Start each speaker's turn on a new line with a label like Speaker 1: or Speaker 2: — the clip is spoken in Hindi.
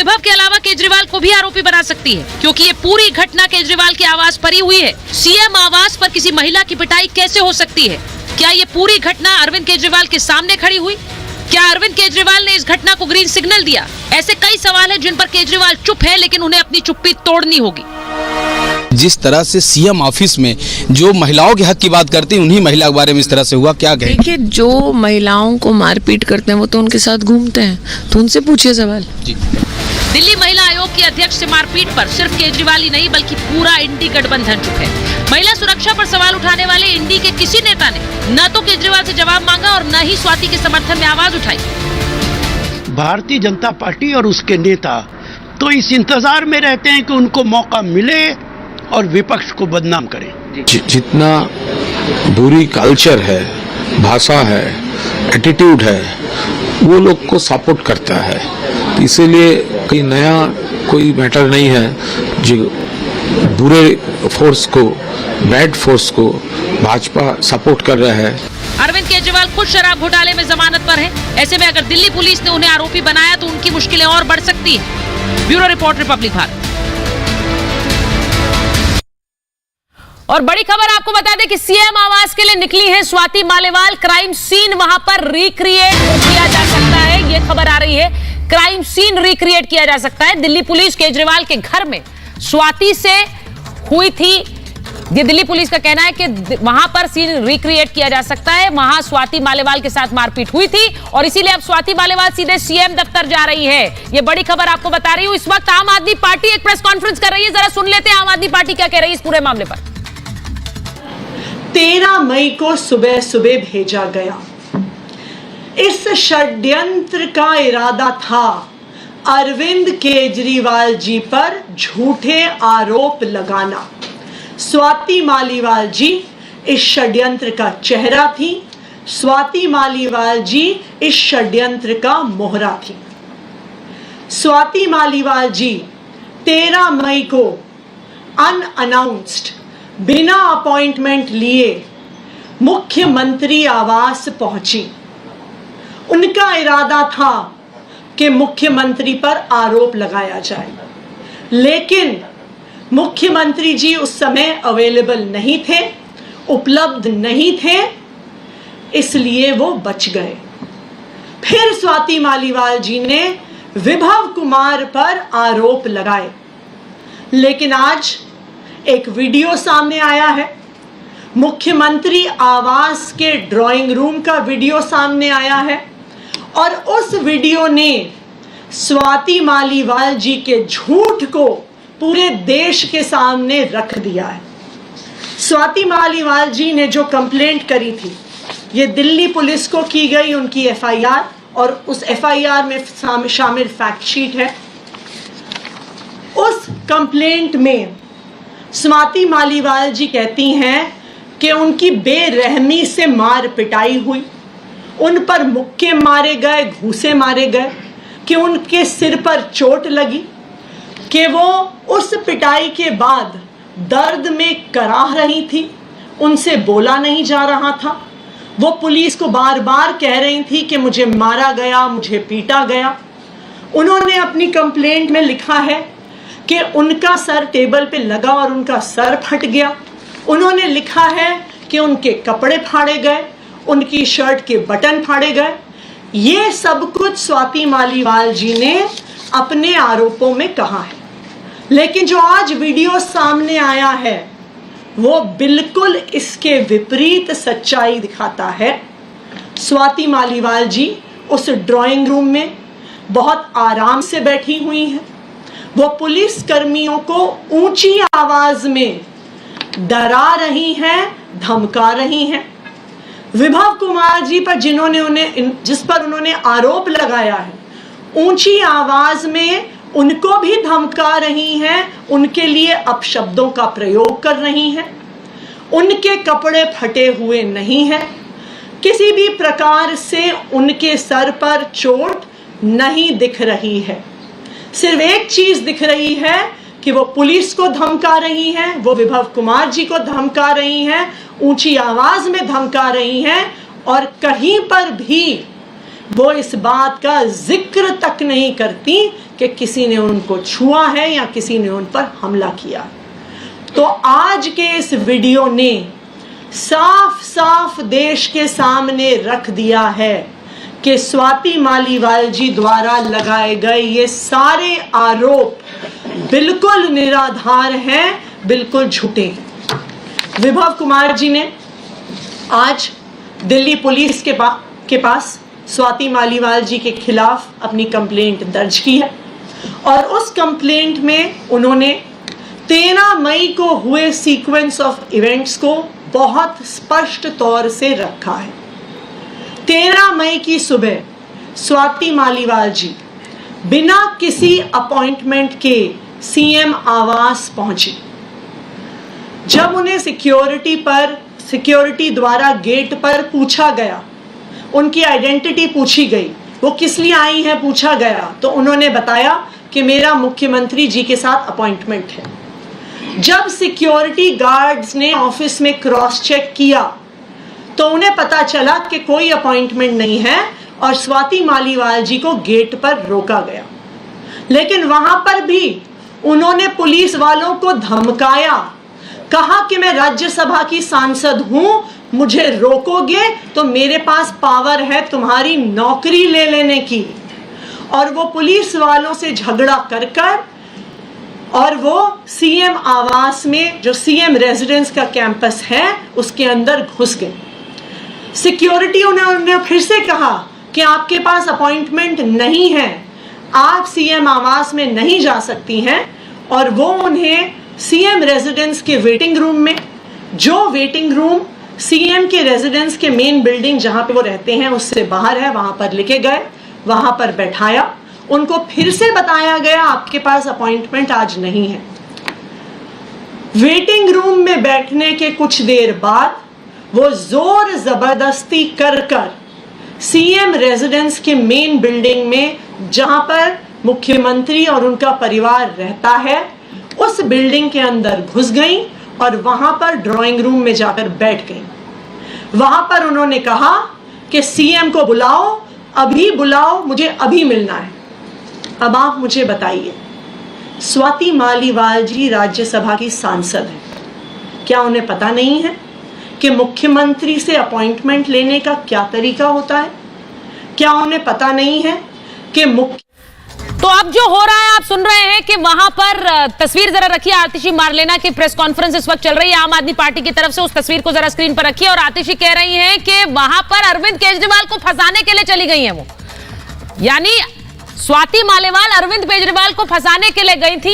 Speaker 1: विभव के अलावा केजरीवाल को भी आरोपी बना सकती है, क्योंकि ये पूरी घटना केजरीवाल के आवास पर ही हुई है। सीएम आवास पर किसी महिला की पिटाई कैसे हो सकती है? क्या ये पूरी घटना अरविंद केजरीवाल के सामने खड़ी हुई? क्या अरविंद केजरीवाल ने इस घटना को ग्रीन सिग्नल दिया? ऐसे कई सवाल हैं जिन पर केजरीवाल चुप है, लेकिन उन्हें अपनी चुप्पी तोड़नी होगी।
Speaker 2: जिस तरह से सीएम ऑफिस में जो महिलाओं के हक की बात करते हैं, उन्हीं महिला के बारे में इस तरह से हुआ, क्या कहें?
Speaker 3: देखिए, जो महिलाओं को मारपीट करते हैं वो तो उनके साथ घूमते हैं, तो उनसे पूछिए सवाल।
Speaker 2: जी।
Speaker 1: दिल्ली महिला आयोग की अध्यक्ष से मारपीट पर सिर्फ केजरीवाल ही नहीं बल्कि पूरा इंडी गठबंधन चुप है। महिला सुरक्षा पर सवाल उठाने वाले इंडी के किसी नेता ने न तो केजरीवाल से जवाब मांगा और न ही स्वाति के समर्थन में आवाज उठाई।
Speaker 4: भारतीय जनता पार्टी और उसके नेता तो इस इंतजार में रहते हैं कि उनको मौका मिले और विपक्ष को बदनाम करें।
Speaker 5: जितना बुरी कल्चर है, भाषा है, एटीट्यूड है, वो लोग को सपोर्ट करता है। इसीलिए कोई नया कोई मैटर नहीं है जो बुरे फोर्स को, बैड फोर्स को भाजपा सपोर्ट कर रहा है।
Speaker 1: अरविंद केजरीवाल खुद शराब घोटाले में जमानत पर है। ऐसे में अगर दिल्ली पुलिस ने उन्हें आरोपी बनाया तो उनकी मुश्किलें और बढ़ सकती है। Bureau report, Republic Bharat. और बड़ी खबर आपको बता दें कि सीएम आवास के लिए निकली है स्वाति मालेवाल। क्राइम सीन वहां पर रिक्रिएट किया जा सकता है, ये खबर आ रही है। क्राइम सीन रिक्रिएट किया जा सकता है। दिल्ली पुलिस केजरीवाल के घर में स्वाति से हुई थी। ये दिल्ली पुलिस का कहना है कि वहां पर सीन रिक्रिएट किया जा सकता है। वहां स्वाति मालेवाल के साथ मारपीट हुई थी और इसीलिए अब स्वाति मालेवाल सीधे सीएम दफ्तर जा रही है। ये बड़ी खबर आपको बता रही हूं। इस वक्त आम आदमी पार्टी एक प्रेस कॉन्फ्रेंस कर रही है। जरा सुन लेते हैं आम आदमी पार्टी क्या कह रही है इस पूरे मामले पर।
Speaker 6: 13 मई को सुबह सुबह भेजा गया। इस षड्यंत्र का इरादा था अरविंद केजरीवाल जी पर झूठे आरोप लगाना। स्वाति मालीवाल जी इस षड्यंत्र का चेहरा थी। स्वाति मालीवाल जी इस षड्यंत्र का मोहरा थी। स्वाति मालीवाल जी 13 मई को अनअनाउंस्ड, बिना अपॉइंटमेंट लिए मुख्यमंत्री आवास पहुंची। उनका इरादा था कि मुख्यमंत्री पर आरोप लगाया जाए, लेकिन मुख्यमंत्री जी उस समय अवेलेबल नहीं थे, उपलब्ध नहीं थे, इसलिए वो बच गए। फिर स्वाति मालीवाल जी ने विभव कुमार पर आरोप लगाए, लेकिन आज एक वीडियो सामने आया है। मुख्यमंत्री आवास के ड्राइंग रूम का वीडियो सामने आया है और उस वीडियो ने स्वाति मालीवाल जी के झूठ को पूरे देश के सामने रख दिया है। स्वाति मालीवाल जी ने जो कंप्लेंट करी थी, ये दिल्ली पुलिस को की गई उनकी एफआईआर, और उस एफआईआर में शामिल फैक्ट शीट है। उस कंप्लेंट में स्वाति मालीवाल जी कहती हैं कि उनकी बेरहमी से मार पिटाई हुई, उन पर मुक्के मारे गए, घूंसे मारे गए, कि उनके सिर पर चोट लगी, कि वो उस पिटाई के बाद दर्द में कराह रही थी, उनसे बोला नहीं जा रहा था। वो पुलिस को बार बार कह रही थी कि मुझे मारा गया, मुझे पीटा गया। उन्होंने अपनी कंप्लेंट में लिखा है कि उनका सर टेबल पे लगा और उनका सर फट गया। उन्होंने लिखा है कि उनके कपड़े फाड़े गए, उनकी शर्ट के बटन फाड़े गए। ये सब कुछ स्वाति मालीवाल जी ने अपने आरोपों में कहा है, लेकिन जो आज वीडियो सामने आया है वो बिल्कुल इसके विपरीत सच्चाई दिखाता है। स्वाति मालीवाल जी उस ड्राइंग रूम में बहुत आराम से बैठी हुई हैं। वो पुलिस कर्मियों को ऊंची आवाज में डरा रही हैं, धमका रही हैं। विभव कुमार जी पर जिस पर उन्होंने आरोप लगाया है, ऊंची आवाज में उनको भी धमका रही हैं, उनके लिए अपशब्दों का प्रयोग कर रही हैं। उनके कपड़े फटे हुए नहीं हैं, किसी भी प्रकार से उनके सर पर चोट नहीं दिख रही है। सिर्फ एक चीज दिख रही है कि वो पुलिस को धमका रही हैं, वो विभव कुमार जी को धमका रही हैं, ऊंची आवाज में धमका रही हैं, और कहीं पर भी वो इस बात का जिक्र तक नहीं करती कि किसी ने उनको छुआ है या किसी ने उन पर हमला किया। तो आज के इस वीडियो ने साफ साफ देश के सामने रख दिया है कि स्वाति मालीवाल जी द्वारा लगाए गए ये सारे आरोप बिल्कुल निराधार हैं, बिल्कुल झूठे हैं। विभव कुमार जी ने आज दिल्ली पुलिस के पास स्वाति मालीवाल जी के खिलाफ अपनी कंप्लेंट दर्ज की है और उस कंप्लेंट में उन्होंने 13 मई को हुए सीक्वेंस ऑफ इवेंट्स को बहुत स्पष्ट तौर से रखा है। 13 मई की सुबह स्वाति मालीवाल जी बिना किसी अपॉइंटमेंट के सीएम आवास पहुंचे। जब उन्हें सिक्योरिटी द्वारा गेट पर पूछा गया, उनकी आइडेंटिटी पूछी गई, वो किस लिए आई हैं पूछा गया, तो उन्होंने बताया कि मेरा मुख्यमंत्री जी के साथ अपॉइंटमेंट है। जब सिक्योरिटी गार्ड्स ने ऑफिस में क्रॉस चेक किया तो उन्हें पता चला कि कोई अपॉइंटमेंट नहीं है और स्वाति मालीवाल जी को गेट पर रोका गया। लेकिन वहां पर भी उन्होंने पुलिस वालों को धमकाया, कहा कि मैं राज्यसभा की सांसद हूं, मुझे रोकोगे तो मेरे पास पावर है तुम्हारी नौकरी ले लेने की। और वो पुलिस वालों से झगड़ा कर और वो सीएम आवास में, जो सीएम रेजिडेंस का कैंपस है, उसके अंदर घुस गए। सिक्योरिटी उन्होंने फिर से कहा कि आपके पास अपॉइंटमेंट नहीं है, आप सीएम आवास में नहीं जा सकती हैं। और वो उन्हें सीएम रेजिडेंस के वेटिंग रूम में, जो वेटिंग रूम सीएम के रेजिडेंस के मेन बिल्डिंग जहां पे वो रहते हैं उससे बाहर है, वहां पर लेके गए, वहां पर बैठाया। उनको फिर से बताया गया आपके पास अपॉइंटमेंट आज नहीं है। वेटिंग रूम में बैठने के कुछ देर बाद वो जोर जबरदस्ती कर सीएम रेजिडेंस के मेन बिल्डिंग में, जहां पर मुख्यमंत्री और उनका परिवार रहता है, उस बिल्डिंग के अंदर घुस गई और वहां पर ड्राइंग रूम में जाकर बैठ गई। वहां पर उन्होंने कहा कि सीएम को बुलाओ, अभी बुलाओ, मुझे अभी मिलना है। अब आप मुझे बताइए, स्वाति मालीवाल जी राज्यसभा की सांसद हैं, क्या उन्हें पता नहीं है कि मुख्यमंत्री से अपॉइंटमेंट लेने का क्या तरीका होता है? क्या उन्हें पता नहीं है कि
Speaker 1: तो अब जो हो रहा है आप सुन रहे हैं कि वहां पर तस्वीर जरा रखिए, आतिशी मारलेना की प्रेस कॉन्फ्रेंस इस वक्त चल रही है आम आदमी पार्टी की तरफ से, उस तस्वीर को जरा स्क्रीन पर रखिए। और आतिशी कह रही हैं कि वहां पर अरविंद केजरीवाल को फंसाने के लिए चली गई हैं वो, यानी स्वाति मालीवाल अरविंद केजरीवाल को फंसाने के लिए गई थी।